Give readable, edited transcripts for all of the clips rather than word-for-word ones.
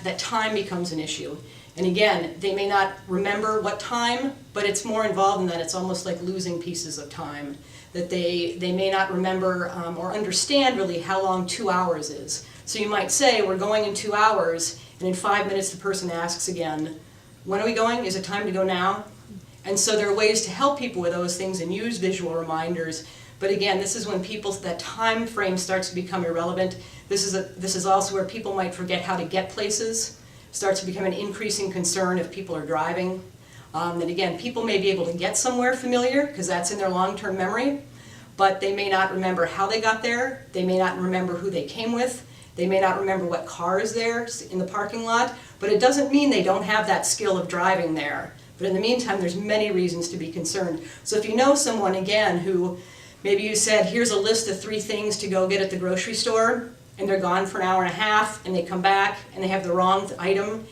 that time becomes an issue. And again, they may not remember what time, but it's more involved in that. It's almost like losing pieces of time. That they may not remember or understand really how long 2 hours is. So you might say, we're going in 2 hours, and in 5 minutes the person asks again, when are we going? Is it time to go now? And so there are ways to help people with those things and use visual reminders. But again, this is when that time frame starts to become irrelevant. This is also where people might forget how to get places. Starts to become an increasing concern if people are driving. And again, people may be able to get somewhere familiar because that's in their long-term memory, but they may not remember how they got there. They may not remember who they came with. They may not remember what car is there in the parking lot, but it doesn't mean they don't have that skill of driving there. But in the meantime, there's many reasons to be concerned. So if you know someone, again, who maybe you said, here's a list of 3 things to go get at the grocery store, and they're gone for an hour and a half, and they come back, and they have the wrong item,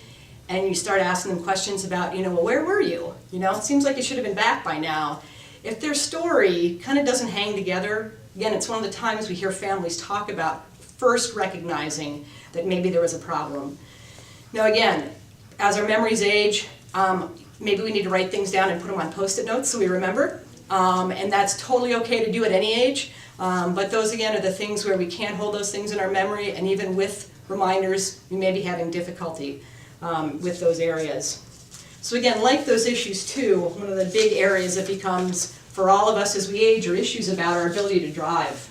and you start asking them questions about, well, where were you? It seems like you should have been back by now. If their story kind of doesn't hang together, again, it's one of the times we hear families talk about first recognizing that maybe there was a problem. Now again, as our memories age, maybe we need to write things down and put them on Post-it notes so we remember. And that's totally okay to do at any age. But those, again, are the things where we can't hold those things in our memory, and even with reminders, we may be having difficulty with those areas. So again, like those issues too, one of the big areas that becomes, for all of us as we age, are issues about our ability to drive.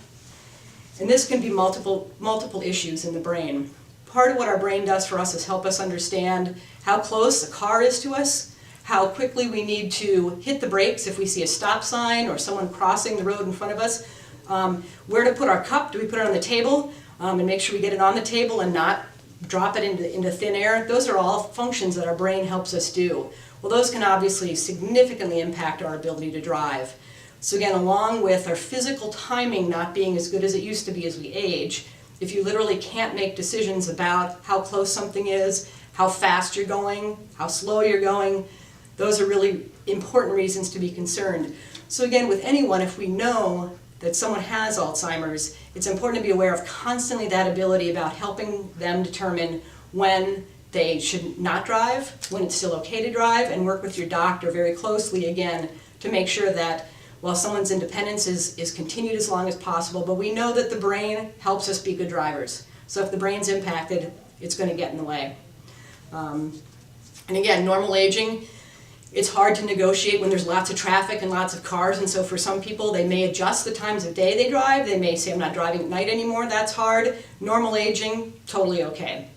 And this can be multiple issues in the brain. Part of what our brain does for us is help us understand how close a car is to us, how quickly we need to hit the brakes if we see a stop sign or someone crossing the road in front of us, where to put our cup. Do we put it on the table and make sure we get it on the table and not drop it into thin air? Those are all functions that our brain helps us do. Well, those can obviously significantly impact our ability to drive. So again, along with our physical timing not being as good as it used to be as we age, if you literally can't make decisions about how close something is, how fast you're going, how slow you're going, those are really important reasons to be concerned. So again, with anyone, if we know that someone has Alzheimer's, it's important to be aware of constantly that ability about helping them determine when they should not drive, when it's still okay to drive, and work with your doctor very closely, again, to make sure that while someone's independence is continued as long as possible, but we know that the brain helps us be good drivers. So if the brain's impacted, it's going to get in the way. And again, normal aging, it's hard to negotiate when there's lots of traffic and lots of cars, and so for some people they may adjust the times of day they drive. They may say, I'm not driving at night anymore. That's hard. Normal aging, totally okay.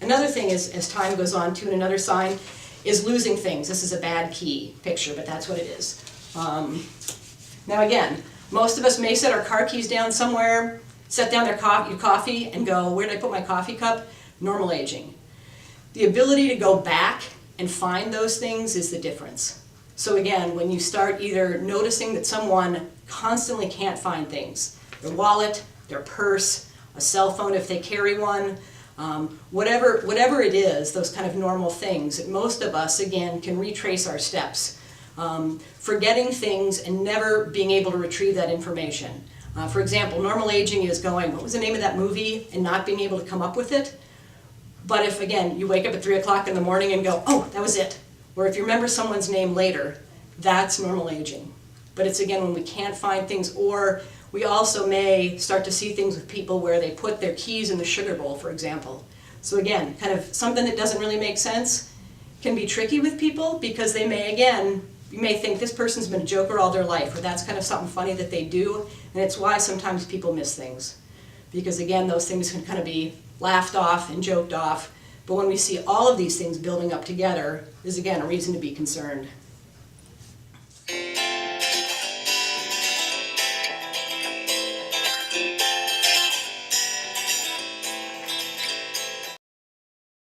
Another thing is, as time goes on too, and another sign is losing things. This is a bad key picture, but that's what it is. Now again, most of us may set our car keys down somewhere, set down your coffee and go, where did I put my coffee cup? Normal aging. The ability to go back and find those things is the difference. So again, when you start either noticing that someone constantly can't find things, their wallet, their purse, a cell phone if they carry one, whatever it is, those kind of normal things, that most of us, again, can retrace our steps. Forgetting things and never being able to retrieve that information. For example, normal aging is going, what was the name of that movie, and not being able to come up with it. But if, again, you wake up at 3 o'clock in the morning and go, oh, that was it. Or if you remember someone's name later, that's normal aging. But it's, again, when we can't find things, or we also may start to see things with people where they put their keys in the sugar bowl, for example. So again, kind of something that doesn't really make sense can be tricky with people because they may, again, you may think this person's been a joker all their life, or that's kind of something funny that they do, and it's why sometimes people miss things. Because again, those things can kind of be laughed off and joked off, but when we see all of these things building up together, is again a reason to be concerned.